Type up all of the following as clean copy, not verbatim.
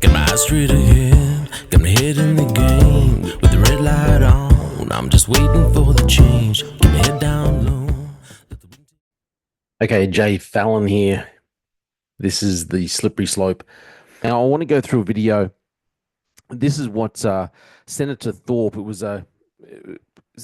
Got my eyes straight ahead, got my head in the game. With the red light on, I'm just waiting for the change. Keep my head down low. Okay, Jay Fallon here. This is the slippery slope. Now, I want to go through a video. This is what Senator Thorpe, it was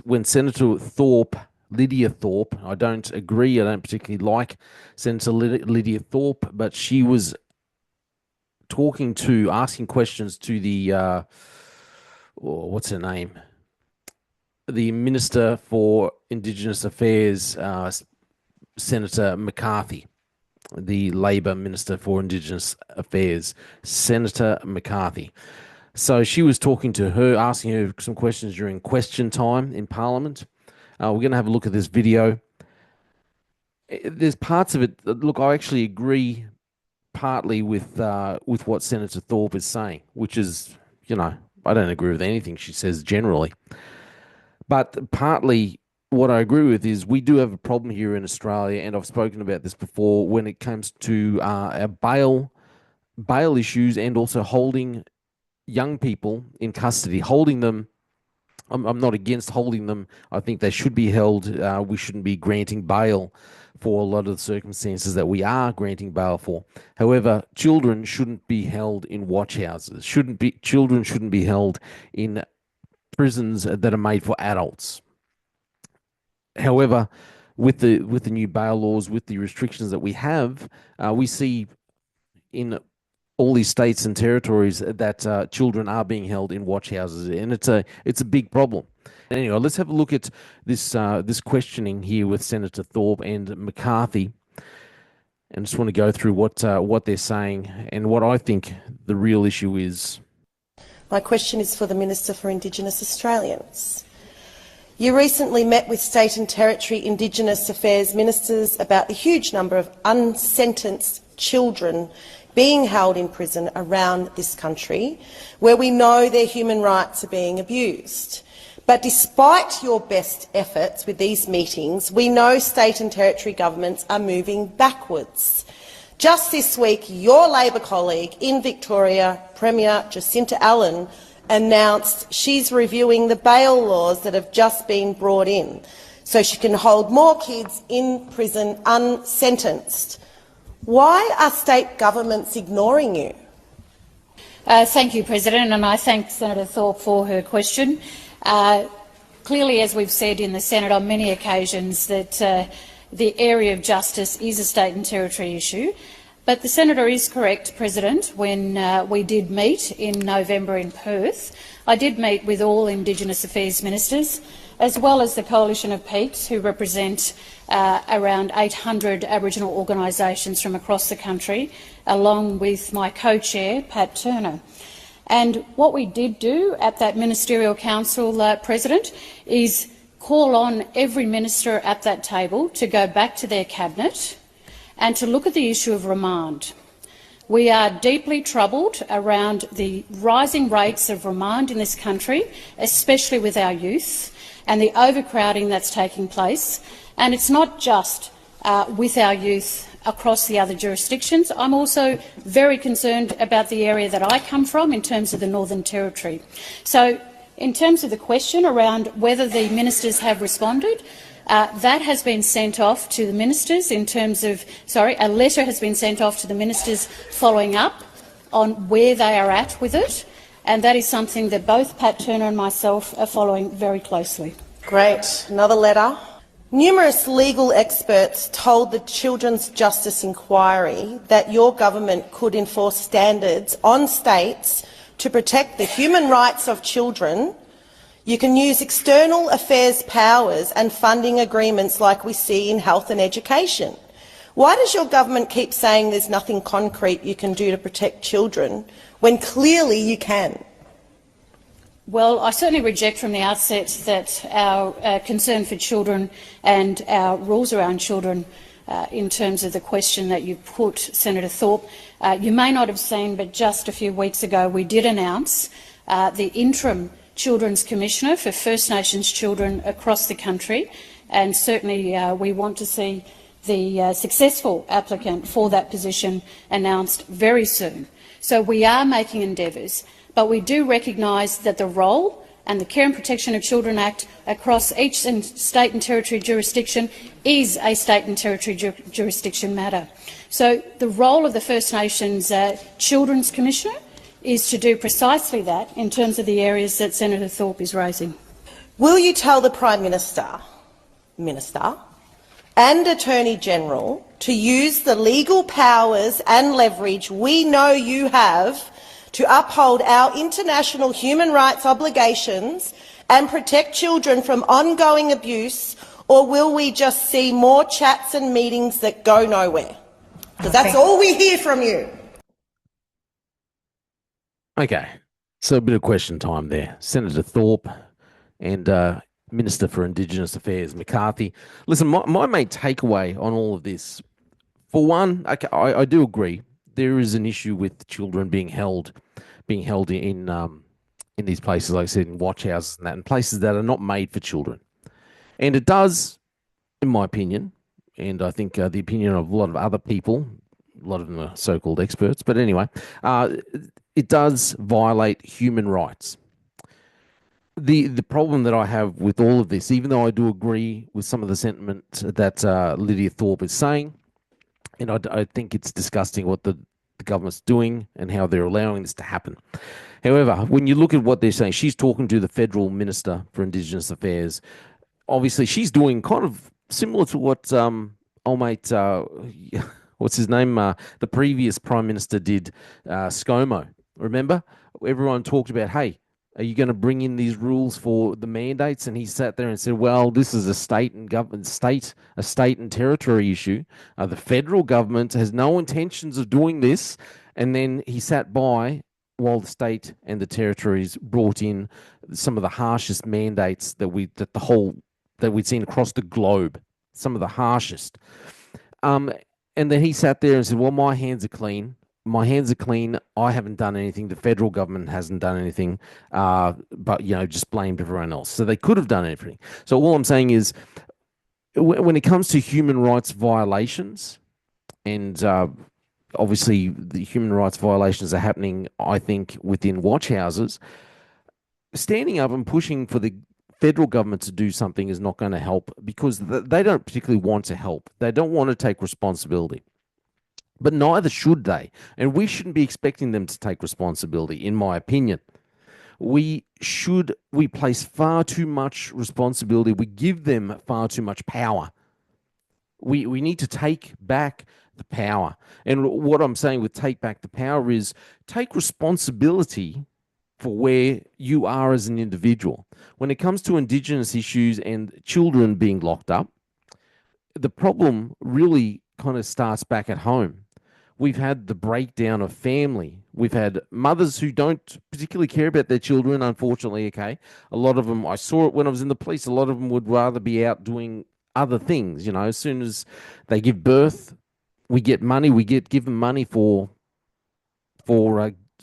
when Senator Thorpe, Lidia Thorpe, I don't agree, I don't particularly like Senator Lidia Thorpe, but she was asking questions to the, what's her name? The Minister for Indigenous Affairs, Senator McCarthy, the Labor Minister for Indigenous Affairs, Senator McCarthy. So she was talking to her, asking her some questions during question time in Parliament. We're going to have a look at this video. There's parts of it, look, I actually agree partly with what Senator Thorpe is saying, which is, I don't agree with anything she says generally. But partly what I agree with is we do have a problem here in Australia, and I've spoken about this before, when it comes to our bail issues and also holding young people in custody, holding them. I'm not against holding them. I think they should be held. We shouldn't be granting bail for a lot of the circumstances that we are granting bail for. However, children shouldn't be held in watch houses. Children shouldn't be held in prisons that are made for adults. However, with the new bail laws, with the restrictions that we have, we see in all these states and territories that children are being held in watch houses, and it's a big problem. Anyway, let's have a look at this questioning here with Senator Thorpe and McCarthy, and just want to go through what they're saying and what I think the real issue is. My question is for the Minister for Indigenous Australians. You recently met with State and Territory Indigenous Affairs ministers about the huge number of unsentenced children being held in prison around this country, where we know their human rights are being abused. But despite your best efforts with these meetings, we know state and territory governments are moving backwards. Just this week, your Labor colleague in Victoria, Premier Jacinta Allen, announced she's reviewing the bail laws that have just been brought in so she can hold more kids in prison unsentenced. Why are state governments ignoring you? Thank you, President, and I thank Senator Thorpe for her question. Clearly, as we've said in the Senate on many occasions, that the area of justice is a state and territory issue. But the Senator is correct, President, when we did meet in November in Perth. I did meet with all Indigenous Affairs ministers, as well as the Coalition of Peaks, who represent around 800 Aboriginal organisations from across the country, along with my co-chair, Pat Turner. And what we did do at that Ministerial Council, President, is call on every minister at that table to go back to their cabinet and to look at the issue of remand. We are deeply troubled around the rising rates of remand in this country, especially with our youth, and the overcrowding that's taking place. And it's not just with our youth across the other jurisdictions. I'm also very concerned about the area that I come from in terms of the Northern Territory. So in terms of the question around whether the ministers have responded, that has been sent off to the ministers in terms of, a letter has been sent off to the ministers following up on where they are at with it, and that is something that both Pat Turner and myself are following very closely. Great. Another letter. Numerous legal experts told the Children's Justice Inquiry that your government could enforce standards on states to protect the human rights of children. You can use external affairs powers and funding agreements like we see in health and education. Why does your government keep saying there's nothing concrete you can do to protect children when clearly you can? Well, I certainly reject from the outset that our concern for children and our rules around children, in terms of the question that you put, Senator Thorpe, you may not have seen, but just a few weeks ago we did announce the interim Children's Commissioner for First Nations children across the country, and certainly we want to see the successful applicant for that position announced very soon. So we are making endeavours, but we do recognise that the role and the Care and Protection of Children Act across each state and territory jurisdiction is a state and territory jurisdiction matter. So the role of the First Nations Children's Commissioner is to do precisely that in terms of the areas that Senator Thorpe is raising. Will you tell the Prime Minister, and Attorney-General to use the legal powers and leverage we know you have to uphold our international human rights obligations and protect children from ongoing abuse, or will we just see more chats and meetings that go nowhere? Because that's all we hear from you. Okay, so a bit of question time there. Senator Thorpe and Minister for Indigenous Affairs McCarthy. Listen, my main takeaway on all of this, for one, okay, I do agree there is an issue with children being held in these places, like I said, in watch houses and that, and places that are not made for children. And it does, in my opinion, and I think the opinion of a lot of other people, a lot of them are so-called experts, but anyway, it does violate human rights. The problem that I have with all of this, even though I do agree with some of the sentiment that Lidia Thorpe is saying, and I think it's disgusting what the government's doing and how they're allowing this to happen. However, when you look at what they're saying, she's talking to the Federal Minister for Indigenous Affairs. Obviously, she's doing kind of similar to what old mate, what's his name, the previous Prime Minister did, ScoMo. Remember? Everyone talked about, hey, are you going to bring in these rules for the mandates? And he sat there and said, well, this is a state and territory issue. The federal government has no intentions of doing this. And then he sat by while the state and the territories brought in some of the harshest mandates that we'd seen across the globe, some of the harshest. And then he sat there and said, well, my hands are clean. My hands are clean. I haven't done anything. The federal government hasn't done anything, but, just blamed everyone else. So they could have done everything. So all I'm saying is, when it comes to human rights violations, and obviously the human rights violations are happening, I think, within watch houses, standing up and pushing for the federal government to do something is not going to help, because they don't particularly want to help. They don't want to take responsibility. But neither should they. And we shouldn't be expecting them to take responsibility, in my opinion. We place far too much responsibility. We give them far too much power. We need to take back the power. And what I'm saying with take back the power is take responsibility for where you are as an individual. When it comes to Indigenous issues and children being locked up, the problem really kind of starts back at home. We've had the breakdown of family. We've had mothers who don't particularly care about their children, unfortunately, okay? A lot of them, I saw it when I was in the police, a lot of them would rather be out doing other things, as soon as they give birth, we get money, give them money for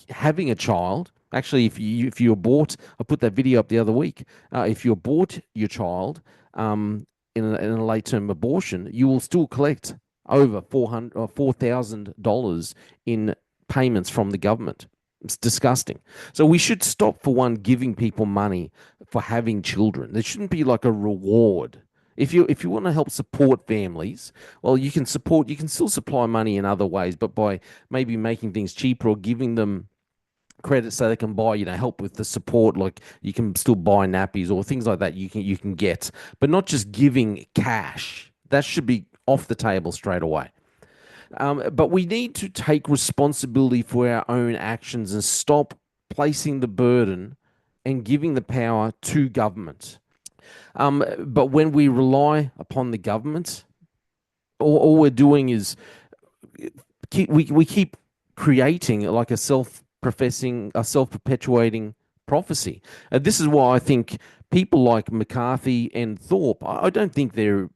having a child. Actually, if you abort, I put that video up the other week, if you abort your child in a late-term abortion, you will still collect over $4,000 in payments from the government. It's disgusting. So we should stop, for one, giving people money for having children. There shouldn't be like a reward. If you want to help support families, well, you can still supply money in other ways, but by maybe making things cheaper or giving them credit so they can buy, help with the support, like you can still buy nappies or things like that you can get, but not just giving cash. That should be off the table straight away. But we need to take responsibility for our own actions and stop placing the burden and giving the power to government. But when we rely upon the government, all we're doing is we keep creating like a self-perpetuating prophecy. This is why I think people like McCarthy and Thorpe, I don't think they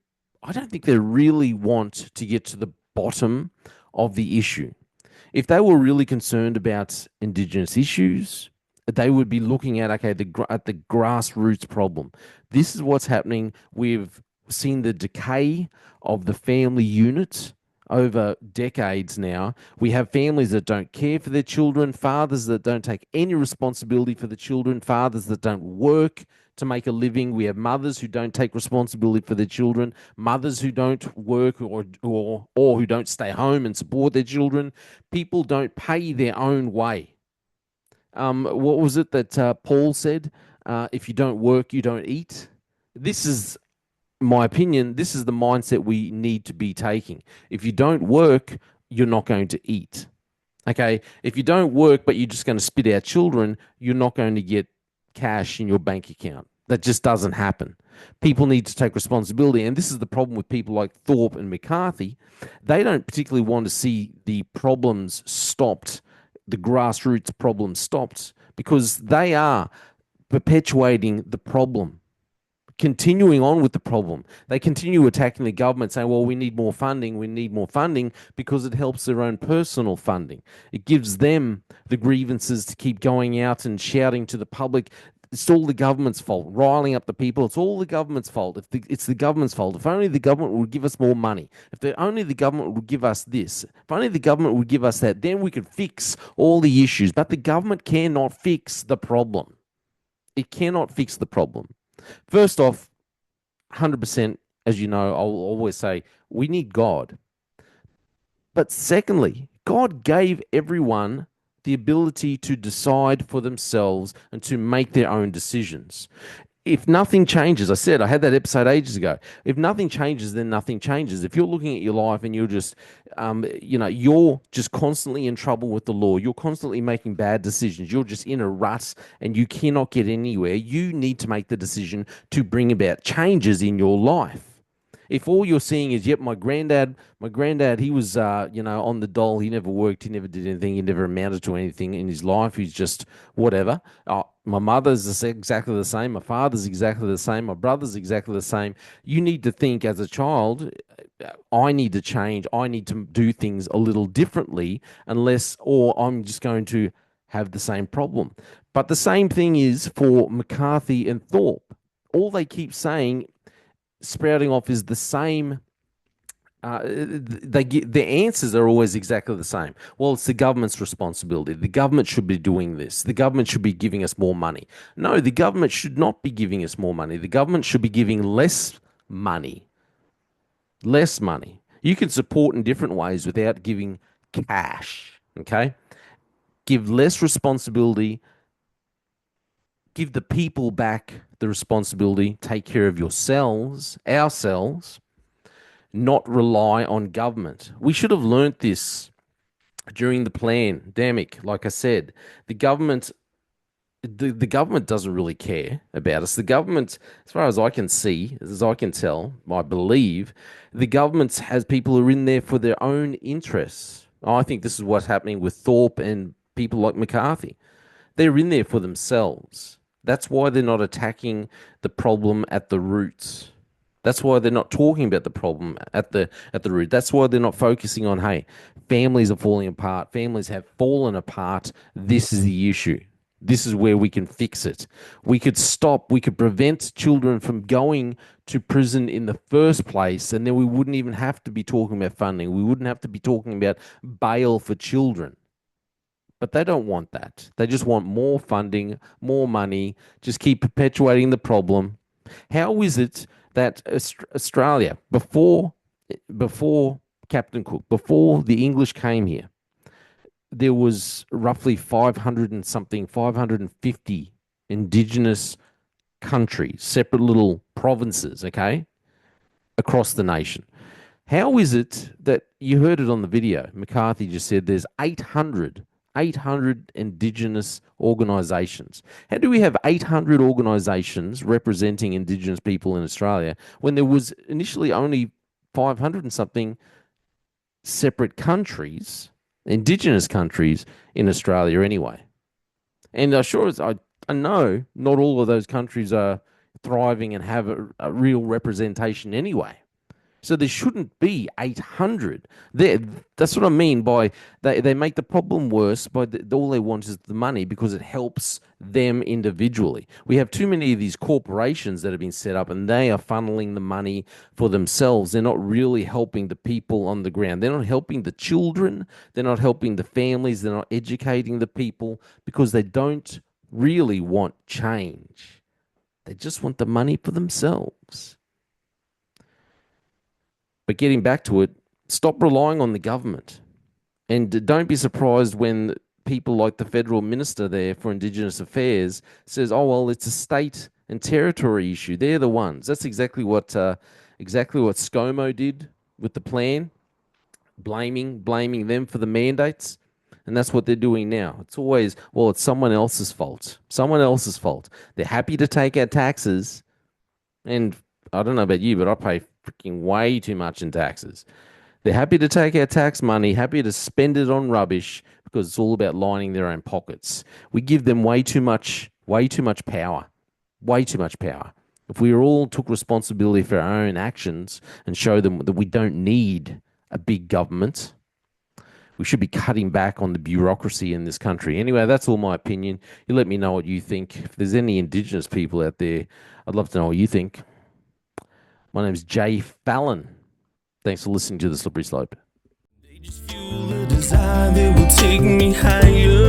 really want to get to the bottom of the issue. If they were really concerned about Indigenous issues, they would be looking at the grassroots problem. This is what's happening. We've seen the decay of the family unit over decades now. We have families that don't care for their children, fathers that don't take any responsibility for the children, fathers that don't work to make a living. We have mothers who don't take responsibility for their children, mothers who don't work or who don't stay home and support their children. People don't pay their own way. What was it that Paul said? If you don't work, you don't eat. This is my opinion. This is the mindset we need to be taking. If you don't work, you're not going to eat. Okay. If you don't work, but you're just going to spit out children, you're not going to get cash in your bank account. That just doesn't happen. People need to take responsibility. And this is the problem with people like Thorpe and McCarthy. They don't particularly want to see the problems stopped, the grassroots problems stopped, because they are perpetuating the problem, continuing on with the problem. They continue attacking the government, saying, well, we need more funding because it helps their own personal funding. It gives them the grievances to keep going out and shouting to the public. It's all the government's fault, riling up the people. It's all the government's fault. It's the government's fault. If only the government would give us more money. Only the government would give us this. If only the government would give us that, then we could fix all the issues. But the government cannot fix the problem. It cannot fix the problem. First off, 100%, as you know, I'll always say, we need God. But secondly, God gave everyone the ability to decide for themselves and to make their own decisions. If nothing changes, I had that episode ages ago. If nothing changes, then nothing changes. If you're looking at your life and you're just, you're just constantly in trouble with the law, you're constantly making bad decisions, you're just in a rut and you cannot get anywhere, you need to make the decision to bring about changes in your life. If all you're seeing is, yep, my granddad, he was, on the dole. He never worked. He never did anything. He never amounted to anything in his life. He's just whatever. My mother's exactly the same. My father's exactly the same. My brother's exactly the same. You need to think as a child, I need to change. I need to do things a little differently or I'm just going to have the same problem. But the same thing is for McCarthy and Thorpe. All they keep saying, sprouting off, is the same. The answers are always exactly the same. Well, it's the government's responsibility. The government should be doing this. The government should be giving us more money. No, the government should not be giving us more money. The government should be giving less money. Less money. You can support in different ways without giving cash. Okay? Give less responsibility. Give the people back the responsibility. Take care of ourselves, not rely on government. We should have learnt this during the pandemic. Like I said, the government doesn't really care about us. The government, as far as I can see, as I can tell, I believe, the government has people who are in there for their own interests. I think this is what's happening with Thorpe and people like McCarthy. They're in there for themselves. That's why they're not attacking the problem at the roots. That's why they're not talking about the problem at the root. That's why they're not focusing on, hey, families are falling apart. Families have fallen apart. This is the issue. This is where we can fix it. We could prevent children from going to prison in the first place, and then we wouldn't even have to be talking about funding. We wouldn't have to be talking about bail for children. But they don't want that. They just want more funding, more money, just keep perpetuating the problem. How is it that Australia, before Captain Cook, before the English came here, there was roughly 550 indigenous countries, separate little provinces, okay, across the nation? How is it that you heard it on the video? McCarthy just said there's 800 Indigenous organisations. How do we have 800 organisations representing Indigenous people in Australia when there was initially only 500 and something separate countries, Indigenous countries in Australia anyway? And I know not all of those countries are thriving and have a real representation anyway. So there shouldn't be 800. That's what I mean by they make the problem worse by all they want is the money because it helps them individually. We have too many of these corporations that have been set up and they are funneling the money for themselves. They're not really helping the people on the ground. They're not helping the children. They're not helping the families. They're not educating the people because they don't really want change. They just want the money for themselves. But getting back to it, stop relying on the government. And don't be surprised when people like the federal minister there for Indigenous Affairs says, oh, well, it's a state and territory issue. They're the ones. That's exactly what ScoMo did with the plan, blaming them for the mandates. And that's what they're doing now. It's always, well, it's someone else's fault. Someone else's fault. They're happy to take our taxes. And I don't know about you, but I pay freaking way too much in taxes. They're happy to take our tax money, happy to spend it on rubbish because it's all about lining their own pockets. We give them way too much power. Way too much power. If we all took responsibility for our own actions and show them that we don't need a big government, we should be cutting back on the bureaucracy in this country. Anyway, that's all my opinion. You let me know what you think. If there's any Indigenous people out there, I'd love to know what you think. My name's Jay Fallon. Thanks for listening to The Slippery Slope. They just fuel a desire that will take me higher.